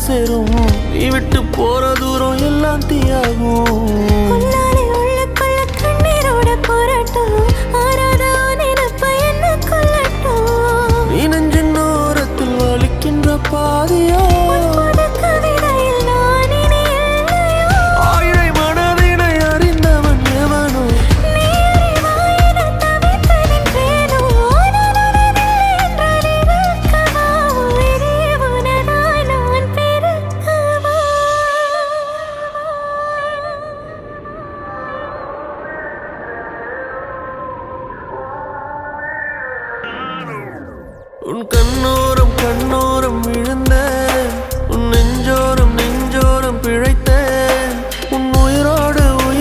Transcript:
சேரும். நீ விட்டு போற தூரம் எல்லாம் தீயாகும். உள்ளுக்குள்ள கண்ணீரோட போராட்டம் ஆறாத நினைப்ப என்ன கொல்லட்டும். நீ நெஞ்சின் ஓரத்தில் வலிக்கின்ற பாதியா கவிதையில் நான் இனி இல்லையோ. ஆயிரை மனதினை அறிந்தவன் எவனோ. நீ அறிவாயின தவித்து நின்றேனோ. நான் உனதில்லை என்றால் இறக்கவா உயிரே உனதாய் நான் பெருக்கவா. உன் கண்ணோ